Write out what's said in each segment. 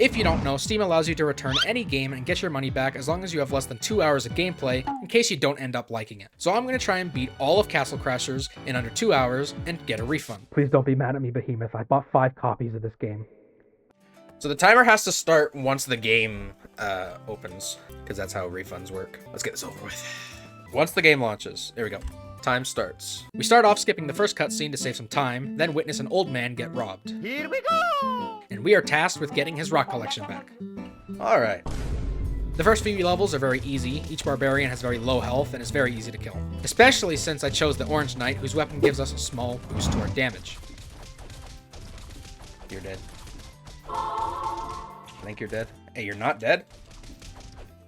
If you don't know, Steam allows you to return any game and get your money back as long as you have less than 2 hours of gameplay, in case you don't end up liking it. So I'm going to try and beat all of Castle Crashers in under 2 hours and get a refund. Please don't be mad at me, Behemoth. I bought 5 copies of this game. So the timer has to start once the game opens, because that's how refunds work. Let's get this over with. Once the game launches, here we go. Time starts. We start off skipping the first cutscene to save some time, then witness an old man get robbed. Here we go! And we are tasked with getting his rock collection back. Alright. The first few levels are very easy. Each barbarian has very low health and is very easy to kill. Especially since I chose the Orange Knight, whose weapon gives us a small boost to our damage. You're dead. I think you're dead. Hey, you're not dead?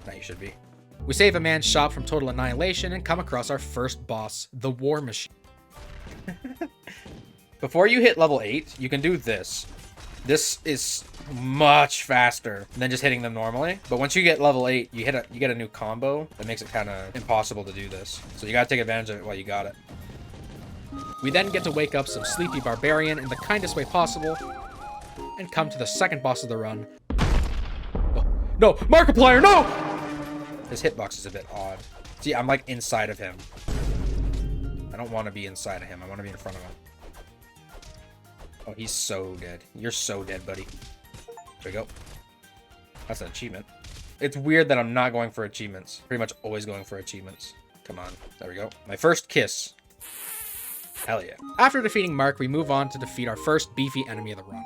No, you should be. We save a man's shop from total annihilation and come across our first boss, the War Machine. Before you hit level 8, you can do this. This is much faster than just hitting them normally. But once you get level 8, you get a new combo that makes it kind of impossible to do this. So you gotta take advantage of it while you got it. We then get to wake up some sleepy barbarian in the kindest way possible and come to the second boss of the run. Oh, no! Markiplier, no! His hitbox is a bit odd. See, I'm like inside of him. I don't want to be inside of him. I want to be in front of him. Oh, he's so dead. You're so dead, buddy. There we go. That's an achievement. It's weird that I'm not going for achievements. Pretty much always going for achievements. Come on. There we go. My first kiss. Hell yeah. After defeating Mark, we move on to defeat our first beefy enemy of the run.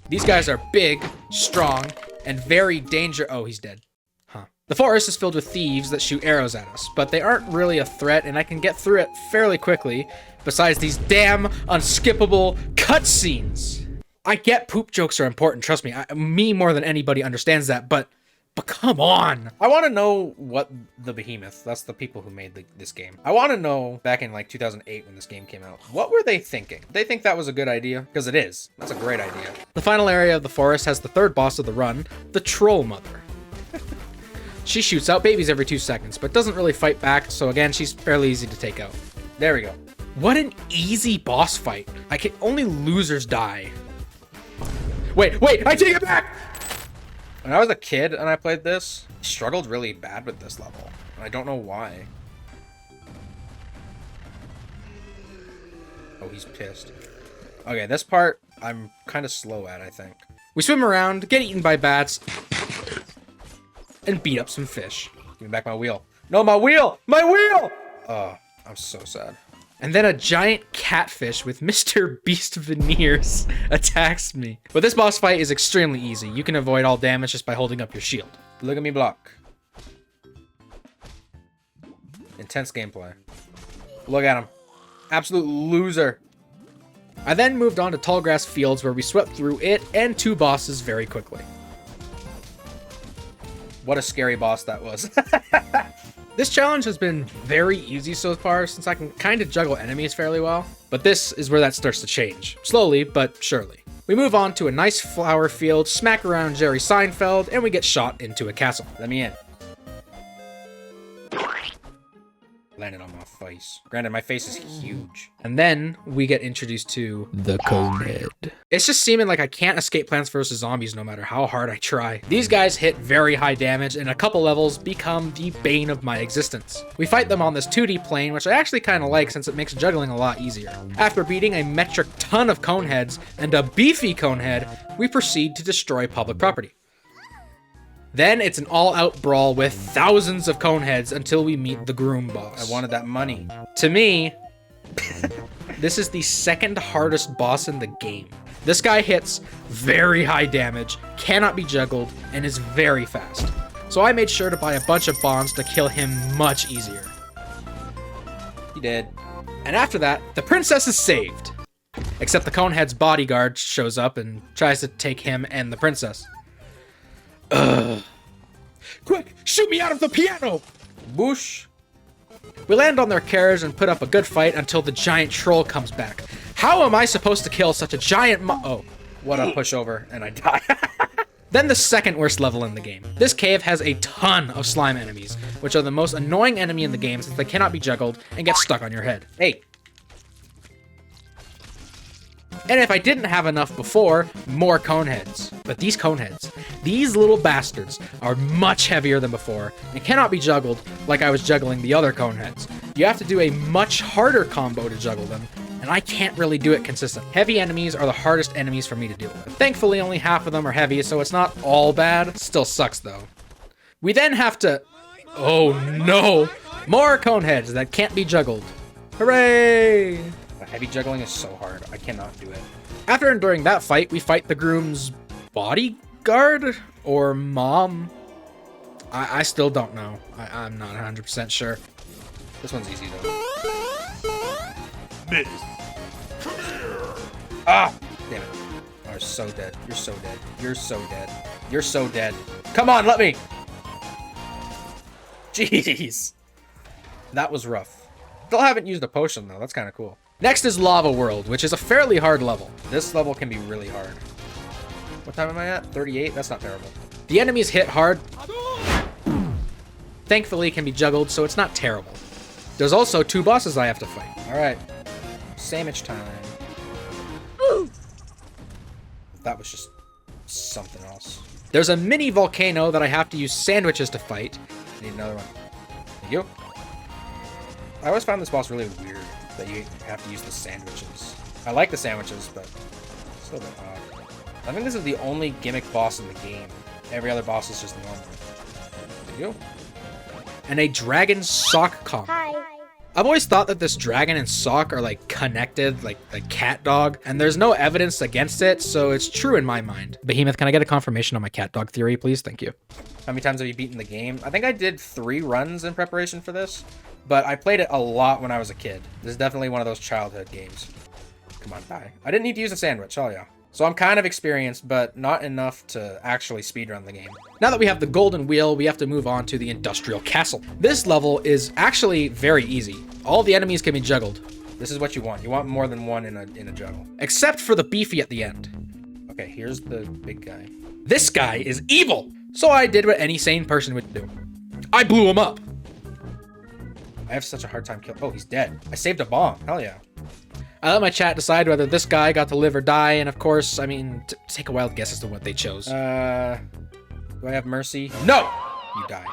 These guys are big, strong, and very dangerous. Oh, he's dead. Huh. The forest is filled with thieves that shoot arrows at us, but they aren't really a threat, and I can get through it fairly quickly, besides these damn unskippable cutscenes. I get poop jokes are important, trust me. Me more than anybody understands that, but come on. I want to know what the Behemoth, that's the people who made this game. I want to know, back in like 2008 when this game came out, what were they thinking? Did they think that was a good idea? Because it is. That's a great idea. The final area of the forest has the third boss of the run, the Troll Mother. She shoots out babies every 2 seconds, but doesn't really fight back, so again, she's fairly easy to take out. There we go. What an easy boss fight. Only losers die. Wait, I take it back! When I was a kid and I played this, I struggled really bad with this level. And I don't know why. Oh, he's pissed. Okay, this part, I'm kind of slow at, I think. We swim around, get eaten by bats, and beat up some fish. Give me back my wheel. No, my wheel! My wheel! Oh, I'm so sad. And then a giant catfish with Mr. Beast veneers attacks me. But this boss fight is extremely easy. You can avoid all damage just by holding up your shield. Look at me block. Intense gameplay. Look at him. Absolute loser. I then moved on to Tallgrass Fields where we swept through it and 2 bosses very quickly. What a scary boss that was. This challenge has been very easy so far since I can kind of juggle enemies fairly well, but this is where that starts to change. Slowly, but surely. We move on to a nice flower field, smack around Jerry Seinfeld, and we get shot into a castle. Let me in. Landed on my face. Granted, my face is huge. And then we get introduced to the Conehead. It's just seeming like I can't escape Plants vs. Zombies no matter how hard I try. These guys hit very high damage and a couple levels become the bane of my existence. We fight them on this 2D plane, which I actually kind of like since it makes juggling a lot easier. After beating a metric ton of Coneheads and a beefy Conehead, we proceed to destroy public property. Then it's an all-out brawl with thousands of Coneheads until we meet the Groom boss. I wanted that money. To me, this is the second hardest boss in the game. This guy hits very high damage, cannot be juggled, and is very fast. So I made sure to buy a bunch of bombs to kill him much easier. He did. And after that, the princess is saved. Except the Conehead's bodyguard shows up and tries to take him and the princess. Ugh. Quick, shoot me out of the piano! Boosh. We land on their carriage and put up a good fight until the giant troll comes back. How am I supposed to kill such a giant oh, what a pushover, and I die. Then the second worst level in the game. This cave has a ton of slime enemies, which are the most annoying enemy in the game since they cannot be juggled and get stuck on your head. Hey. And if I didn't have enough before, more cone heads. But these cone heads, these little bastards, are much heavier than before and cannot be juggled like I was juggling the other cone heads. You have to do a much harder combo to juggle them, and I can't really do it consistent. Heavy enemies are the hardest enemies for me to deal with. Thankfully, only half of them are heavy, so it's not all bad. Still sucks though. We then have to... Oh no! More cone heads that can't be juggled. Hooray! Heavy juggling is so hard. I cannot do it. After enduring that fight, we fight the groom's bodyguard or mom. I still don't know. I'm not 100% sure. This one's easy though. Miss. Ah! Damn it. Oh, you're so dead. You're so dead. You're so dead. You're so dead. Come on, let me! Jeez. That was rough. Still haven't used a potion though. That's kind of cool. Next is Lava World, which is a fairly hard level. This level can be really hard. What time am I at? 38? That's not terrible. The enemies hit hard. Thankfully, it can be juggled, so it's not terrible. There's also 2 bosses I have to fight. All right. Sandwich time. That was just something else. There's a mini volcano that I have to use sandwiches to fight. I need another one. Thank you. I always found this boss really weird, that you have to use the sandwiches. I like the sandwiches, but it's a little bit odd. I think this is the only gimmick boss in the game. Every other boss is just normal. There you go. And a dragon sock combo. Hi. I've always thought that this dragon and sock are like connected, like the cat dog, and there's no evidence against it, so it's true in my mind. Behemoth, can I get a confirmation on my cat dog theory, please? Thank you. How many times have you beaten the game? I think I did 3 runs in preparation for this, but I played it a lot when I was a kid. This is definitely one of those childhood games. Come on, die. I didn't need to use a sandwich, oh yeah. So I'm kind of experienced, but not enough to actually speedrun the game. Now that we have the golden wheel, we have to move on to the industrial castle. This level is actually very easy. All the enemies can be juggled. This is what you want. You want more than one in a juggle. Except for the beefy at the end. Okay, here's the big guy. This guy is evil! So I did what any sane person would do. I blew him up! I have such a hard time killing... Oh, he's dead. I saved a bomb. Hell yeah. I let my chat decide whether this guy got to live or die, and of course, I mean, take a wild guess as to what they chose. Do I have mercy? No! You die.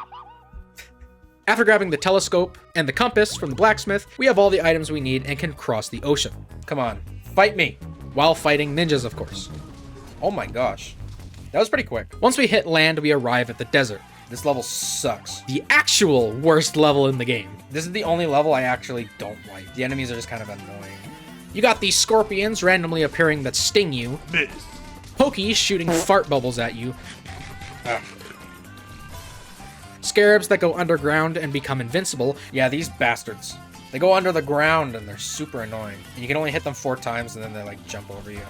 After grabbing the telescope and the compass from the blacksmith, we have all the items we need and can cross the ocean. Come on, fight me! While fighting ninjas, of course. Oh my gosh. That was pretty quick. Once we hit land, we arrive at the desert. This level sucks. The actual worst level in the game. This is the only level I actually don't like. The enemies are just kind of annoying. You got these scorpions randomly appearing that sting you. Miss. Pokies shooting fart bubbles at you. Ugh. Scarabs that go underground and become invincible. Yeah, these bastards. They go under the ground and they're super annoying. And you can only hit them 4 times and then they like jump over you.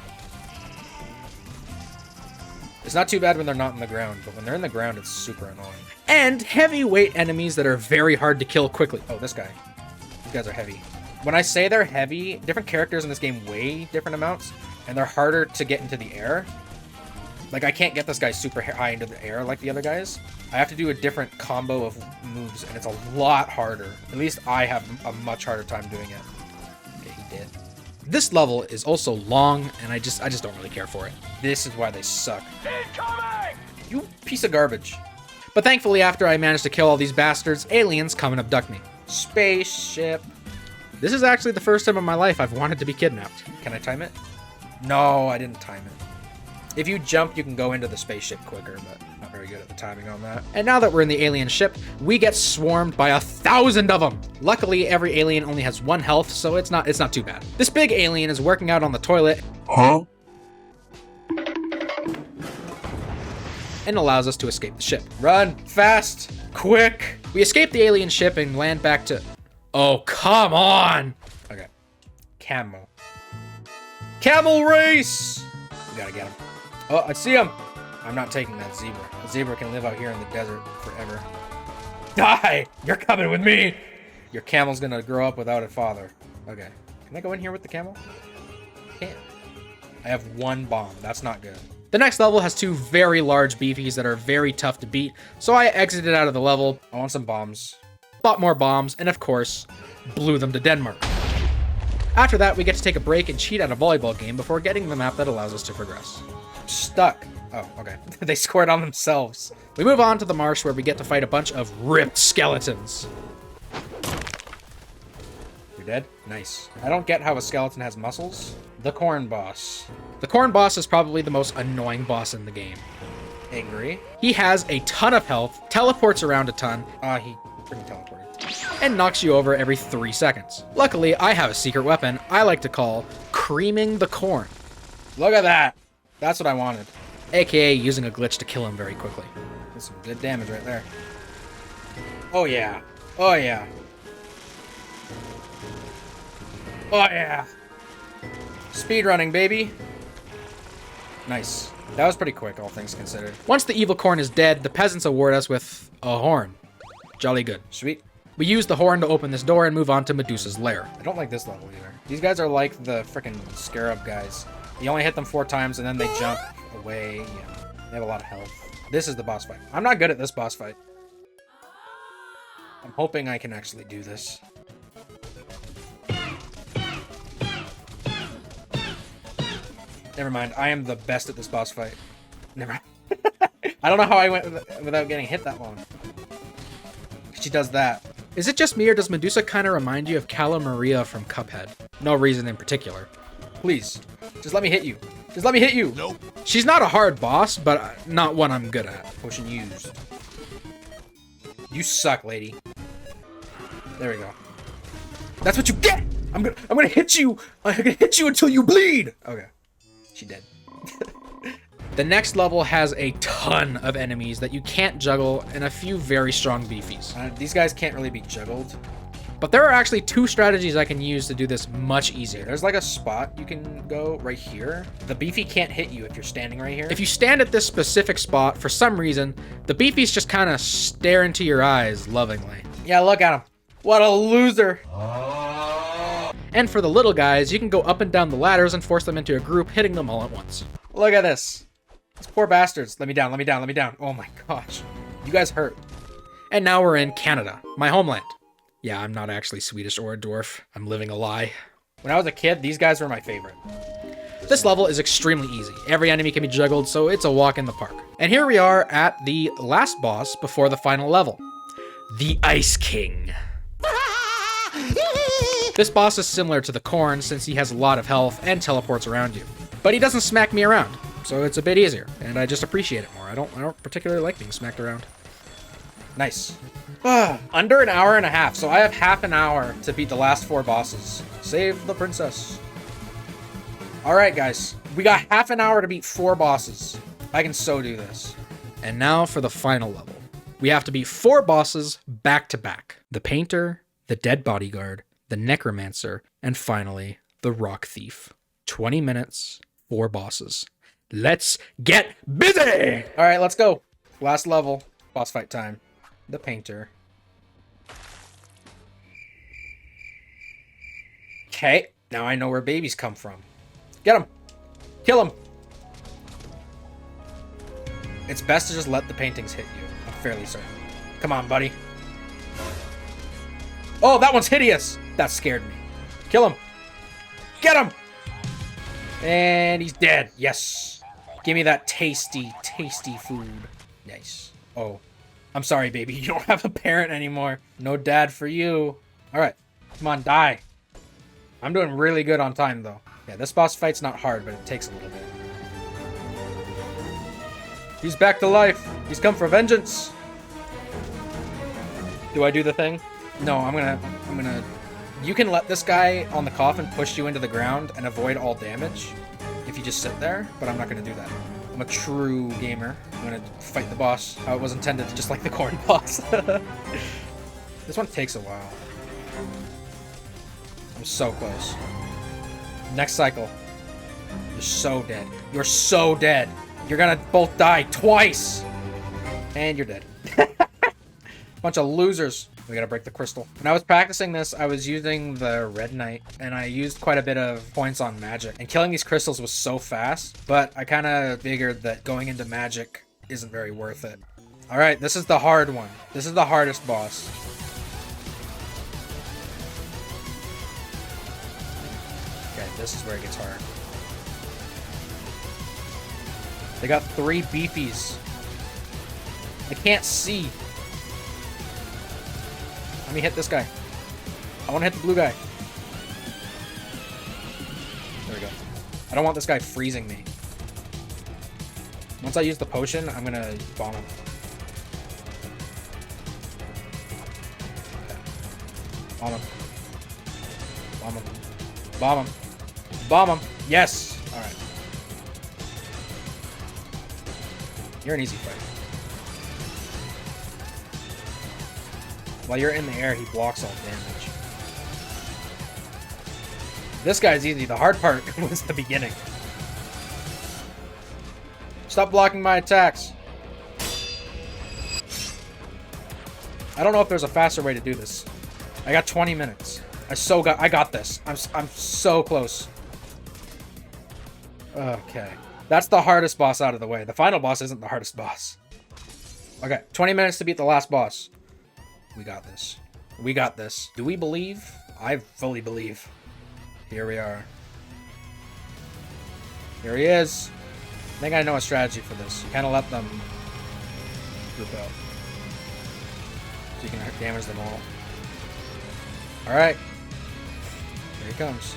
It's not too bad when they're not in the ground, but when they're in the ground, it's super annoying. And heavyweight enemies that are very hard to kill quickly. Oh, this guy. These guys are heavy. When I say they're heavy, different characters in this game weigh different amounts, and they're harder to get into the air. Like, I can't get this guy super high into the air like the other guys. I have to do a different combo of moves, and it's a lot harder. At least I have a much harder time doing it. Okay, he did. This level is also long, and I just don't really care for it. This is why they suck. Incoming! You piece of garbage. But thankfully, after I managed to kill all these bastards, aliens come and abduct me. Spaceship. This is actually the first time in my life I've wanted to be kidnapped. Can I time it? No, I didn't time it. If you jump, you can go into the spaceship quicker, but not very good at the timing on that. And now that we're in the alien ship, we get swarmed by 1,000 of them. Luckily, every alien only has 1 health, so it's not too bad. This big alien is working out on the toilet. Huh? And allows us to escape the ship. Run, fast, quick. We escape the alien ship and land back to... Oh, come on! Okay. Camel. Camel race! We gotta get him. Oh, I see him! I'm not taking that zebra. A zebra can live out here in the desert forever. Die! You're coming with me! Your camel's gonna grow up without a father. Okay. Can I go in here with the camel? Can't. I have 1 bomb. That's not good. The next level has 2 very large beefies that are very tough to beat, so I exited out of the level. I want some bombs. Bought more bombs, and of course, blew them to Denmark. After that, we get to take a break and cheat at a volleyball game before getting the map that allows us to progress. Stuck. Oh, okay. They scored on themselves. We move on to the marsh where we get to fight a bunch of ripped skeletons. You're dead? Nice. I don't get how a skeleton has muscles. The corn boss. The corn boss is probably the most annoying boss in the game. Angry. He has a ton of health, teleports around a ton. He freaking teleported. And knocks you over every 3 seconds. Luckily, I have a secret weapon I like to call creaming the corn. Look at that. That's what I wanted. AKA using a glitch to kill him very quickly. That's some good damage right there. Oh yeah. Oh yeah. Oh yeah. Speedrunning, baby. Nice. That was pretty quick, all things considered. Once the evil corn is dead, the peasants award us with a horn. Jolly good. Sweet. We use the horn to open this door and move on to Medusa's lair. I don't like this level either. These guys are like the frickin' scarab guys. You only hit them 4 times and then they jump away. Yeah, they have a lot of health. This is the boss fight. I'm not good at this boss fight. I'm hoping I can actually do this. Never mind. I am the best at this boss fight. Never mind. I don't know how I went without getting hit that long. She does that. Is it just me or does Medusa kind of remind you of Cala Maria from Cuphead? No reason in particular. Please, just let me hit you. Just let me hit you. Nope. She's not a hard boss, but not one I'm good at. Potion used. You suck, lady. There we go. That's what you get. I'm gonna hit you. I'm gonna hit you until you bleed. Okay. She dead. The next level has a ton of enemies that you can't juggle and a few very strong beefies. These guys can't really be juggled. But there are actually 2 strategies I can use to do this much easier. There's like a spot you can go right here. The beefy can't hit you if you're standing right here. If you stand at this specific spot, for some reason, the beefies just kind of stare into your eyes lovingly. Yeah, look at him. What a loser. And for the little guys, you can go up and down the ladders and force them into a group, hitting them all at once. Look at this. These poor bastards. Let me down, let me down, let me down. Oh my gosh. You guys hurt. And now we're in Canada, my homeland. Yeah, I'm not actually Swedish or a dwarf. I'm living a lie. When I was a kid, these guys were my favorite. This level is extremely easy. Every enemy can be juggled, so it's a walk in the park. And here we are at the last boss before the final level. The Ice King. This boss is similar to the corn since he has a lot of health and teleports around you. But he doesn't smack me around, so it's a bit easier, and I just appreciate it more. I don't particularly like being smacked around. Nice. Under an hour and a half, so I have half an hour to beat the last 4 bosses. Save the princess. Alright guys, we got half an hour to beat 4 bosses. I can so do this. And now for the final level. We have to beat 4 bosses back to back. The Painter, the Dead Bodyguard, the Necromancer, and finally, the Rock Thief. 20 minutes, 4 bosses. Let's get busy! Alright, let's go. Last level, boss fight time. The Painter. Okay, now I know where babies come from. Get him! Kill him! It's best to just let the paintings hit you. I'm fairly certain. Come on, buddy. Oh, that one's hideous! That scared me. Kill him! Get him! And he's dead. Yes. Give me that tasty, tasty food. Nice. Oh. I'm sorry, baby. You don't have a parent anymore. No dad for you. Alright. Come on, die. I'm doing really good on time, though. Yeah, this boss fight's not hard, but it takes a little bit. He's back to life. He's come for vengeance. Do I do the thing? No, I'm gonna... You can let this guy on the coffin push you into the ground and avoid all damage if you just sit there, but I'm not gonna do that. I'm a true gamer. I'm gonna fight the boss how it was intended, just like the corn boss. This one takes a while. I'm so close. Next cycle. You're so dead. You're so dead. You're gonna both die twice. And you're dead. Bunch of losers. We gotta break the crystal. When I was practicing this, I was using the Red Knight, and I used quite a bit of points on magic. And killing these crystals was so fast, but I kind of figured that going into magic isn't very worth it. Alright, this is the hard one. This is the hardest boss. This is where it gets hard. They got 3 beefies. I can't see. Let me hit this guy. I want to hit the blue guy. There we go. I don't want this guy freezing me. Once I use the potion, I'm gonna bomb him. Okay. Bomb him. Bomb him. Bomb him. Bomb him. Yes! Alright. You're an easy fight. While you're in the air, he blocks all damage. This guy's easy. The hard part was the beginning. Stop blocking my attacks. I don't know if there's a faster way to do this. I got 20 minutes. I got this. I'm so close. Okay. That's the hardest boss out of the way. The final boss isn't the hardest boss. Okay, 20 minutes to beat the last boss. We got this. We got this. Do we believe? I fully believe. Here we are. Here he is. I think I know a strategy for this. You kind of let them group out. So you can damage them all. Alright. Here he comes.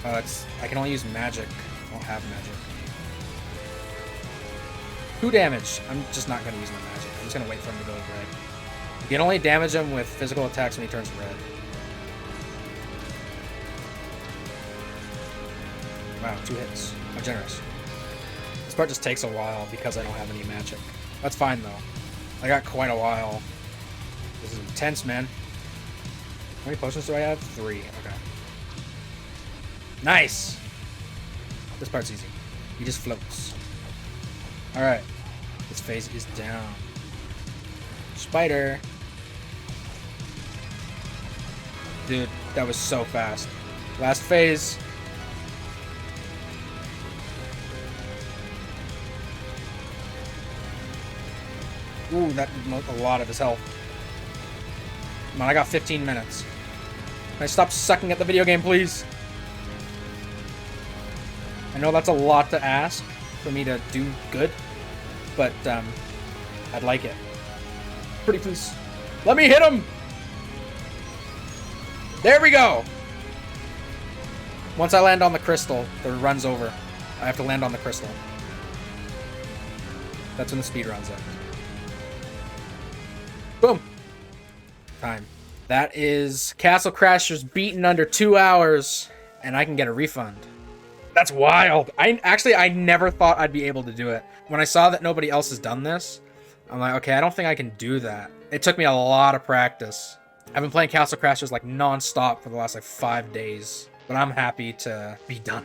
I can only use magic. I don't have magic. 2 damage. I'm just not going to use my magic. I'm just going to wait for him to go red. You can only damage him with physical attacks when he turns red. Wow, 2 hits. How generous. This part just takes a while because I don't have any magic. That's fine, though. I got quite a while. This is intense, man. How many potions do I have? 3. Okay. Nice! This part's easy. He just floats. Alright. This phase is down. Spider. Dude, that was so fast. Last phase. Ooh, that smote a lot of his health. Come on, I got 15 minutes. Can I stop sucking at the video game, please? I know that's a lot to ask for me to do good, but I'd like it. Pretty please. Let me hit him! There we go! Once I land on the crystal, the run's over. I have to land on the crystal. That's when the speed runs out. Boom! Time. That is Castle Crashers beaten under 2 hours, and I can get a refund. That's wild. I never thought I'd be able to do it. When I saw that nobody else has done this, I'm like, okay, I don't think I can do that. It took me a lot of practice. I've been playing Castle Crashers like non-stop for the last like 5 days, but I'm happy to be done.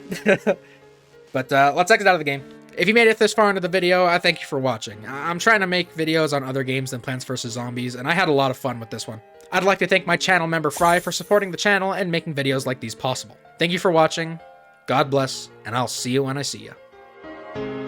But let's exit out of the game. If you made it this far into the video, I thank you for watching. I'm trying to make videos on other games than Plants vs. Zombies, and I had a lot of fun with this one. I'd like to thank my channel member Fry for supporting the channel and making videos like these possible. Thank you for watching. God bless, and I'll see you when I see you.